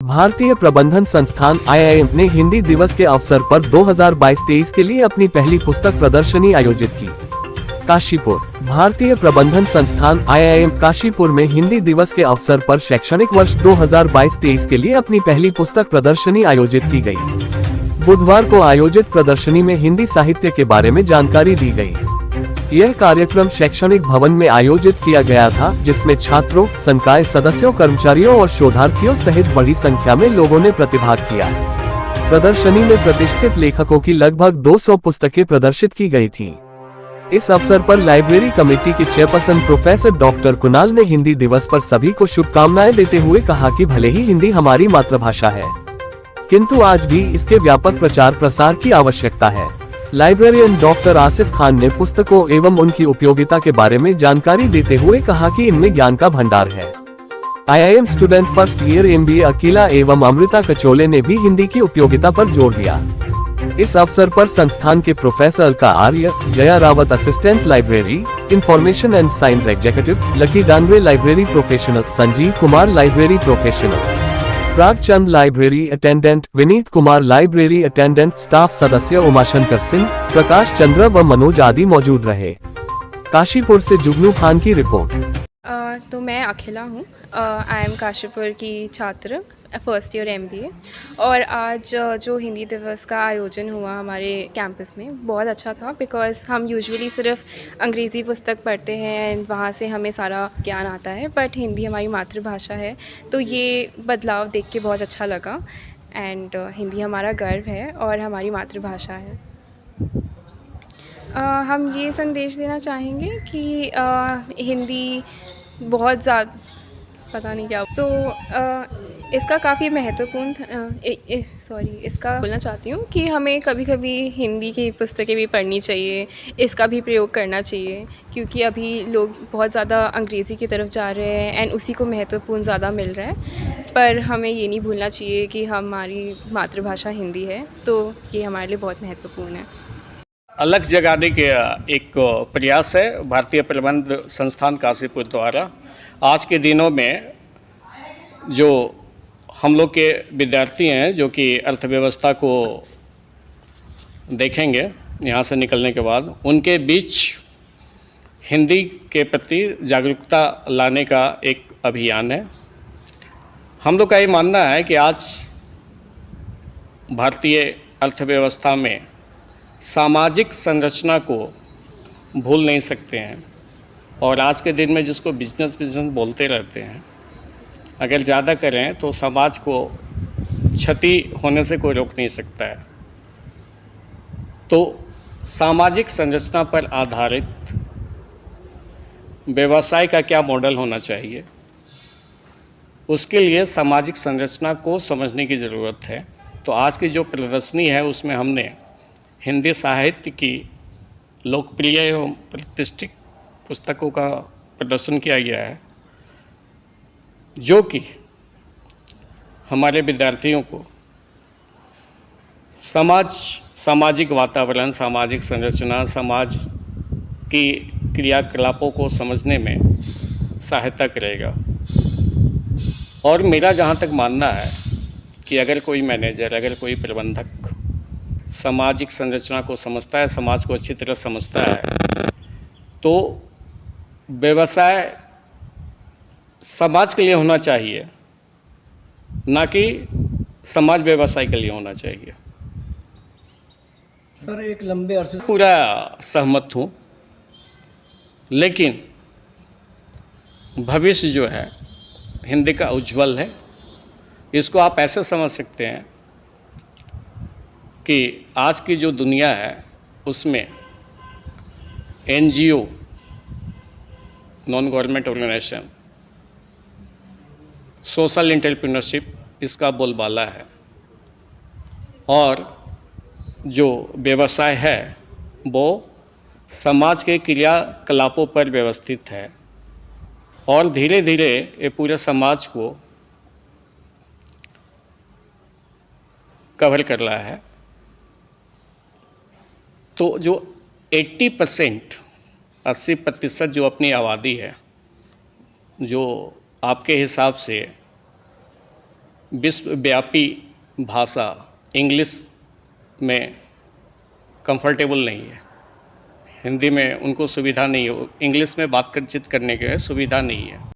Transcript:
भारतीय प्रबंधन संस्थान IIM ने हिंदी दिवस के अवसर पर 2022-23 के लिए अपनी पहली पुस्तक प्रदर्शनी आयोजित की। काशीपुर। भारतीय प्रबंधन संस्थान IIM काशीपुर में हिंदी दिवस के अवसर पर शैक्षणिक वर्ष 2022-23 के लिए अपनी पहली पुस्तक प्रदर्शनी आयोजित की गई। बुधवार को आयोजित प्रदर्शनी में हिंदी साहित्य के बारे में जानकारी दी गई। यह कार्यक्रम शैक्षणिक भवन में आयोजित किया गया था, जिसमें छात्रों, संकाय सदस्यों, कर्मचारियों और शोधार्थियों सहित बड़ी संख्या में लोगों ने प्रतिभाग किया। प्रदर्शनी में प्रतिष्ठित लेखकों की लगभग 200 पुस्तकें प्रदर्शित की गई थीं। इस अवसर पर लाइब्रेरी कमेटी के चेयरपर्सन प्रोफेसर डॉक्टर कुणाल ने हिंदी दिवस पर सभी को शुभकामनाएं देते हुए कहा कि भले ही हिंदी हमारी मातृभाषा है, किंतु आज भी इसके व्यापक प्रचार प्रसार की आवश्यकता है। लाइब्रेरियन डॉक्टर आसिफ खान ने पुस्तकों एवं उनकी उपयोगिता के बारे में जानकारी देते हुए कहा कि इनमें ज्ञान का भंडार है। IIM student first year MBA Akila एवं अमृता कचोले ने भी हिंदी की उपयोगिता पर जोर दिया। इस अवसर पर संस्थान के professor Alka Arya, Jaya Rawat assistant library, information and science executive, Lucky Dangre library professional, Sanjeev Kumar library professional, Pragchand library attendant, Vineet Kumar library attendant, staff सदस्य उमाशंकर सिंह, प्रकाश चंद्र व मनोज आदि मौजूद रहे। काशीपुर से जुगनू खान की रिपोर्ट। तो मैं अखिला हूँ, IIM काशीपुर की छात्र, फर्स्ट ईयर MBA। और आज जो हिंदी दिवस का आयोजन हुआ हमारे कैंपस में बहुत अच्छा था, बिकॉज़ हम यूजुअली सिर्फ अंग्रेज़ी पुस्तक पढ़ते हैं एंड वहाँ से हमें सारा ज्ञान आता है, बट हिंदी हमारी मातृभाषा है, तो ये बदलाव देख के बहुत अच्छा लगा। एंड हिंदी हमारा गर्व है और हमारी मातृभाषा है। हम ये संदेश देना चाहेंगे कि हिंदी बहुत ज़्यादा पता नहीं क्या, तो इसका काफ़ी महत्वपूर्ण इसका बोलना चाहती हूँ कि हमें कभी कभी हिंदी की पुस्तकें भी पढ़नी चाहिए, इसका भी प्रयोग करना चाहिए, क्योंकि अभी लोग बहुत ज़्यादा अंग्रेज़ी की तरफ जा रहे हैं एंड उसी को महत्वपूर्ण ज़्यादा मिल रहा है। पर हमें ये नहीं भूलना चाहिए कि हमारी मातृभाषा हिंदी है, तो ये हमारे लिए बहुत महत्वपूर्ण है। अलग जगाने के एक प्रयास है भारतीय प्रबंध संस्थान काशीपुर द्वारा। आज के दिनों में जो हम लोग के विद्यार्थी हैं जो कि अर्थव्यवस्था को देखेंगे यहाँ से निकलने के बाद, उनके बीच हिंदी के प्रति जागरूकता लाने का एक अभियान है। हम लोग का ये मानना है कि आज भारतीय अर्थव्यवस्था में सामाजिक संरचना को भूल नहीं सकते हैं, और आज के दिन में जिसको बिजनेस बोलते रहते हैं, अगर ज़्यादा करें तो समाज को क्षति होने से कोई रोक नहीं सकता है। तो सामाजिक संरचना पर आधारित व्यवसाय का क्या मॉडल होना चाहिए, उसके लिए सामाजिक संरचना को समझने की ज़रूरत है। तो आज की जो प्रदर्शनी है उसमें हमने हिंदी साहित्य की लोकप्रिय एवं प्रतिष्ठित पुस्तकों का प्रदर्शन किया गया है, जो कि हमारे विद्यार्थियों को सामाजिक वातावरण, सामाजिक संरचना, समाज की क्रियाकलापों को समझने में सहायता करेगा। और मेरा जहाँ तक मानना है कि अगर कोई मैनेजर, अगर कोई प्रबंधक सामाजिक संरचना को समझता है, समाज को अच्छी तरह समझता है, तो व्यवसाय समाज के लिए होना चाहिए, ना कि समाज व्यवसाय के लिए होना चाहिए। सर, एक लंबे अरसे पूरा सहमत हूँ, लेकिन भविष्य जो है हिंदी का उज्जवल है। इसको आप ऐसे समझ सकते हैं कि आज की जो दुनिया है उसमें NGO, non government organisation, social entrepreneurship, इसका बोलबाला है, और जो व्यवसाय है वो समाज के क्रियाकलापों पर व्यवस्थित है, और धीरे धीरे ये पूरे समाज को कवर कर रहा है। तो जो 80% जो अपनी आबादी है, जो आपके हिसाब से विश्वव्यापी भाषा इंग्लिश में कंफर्टेबल नहीं है। हिंदी में उनको सुविधा नहीं है, इंग्लिश में बातचीत करने के सुविधा नहीं है।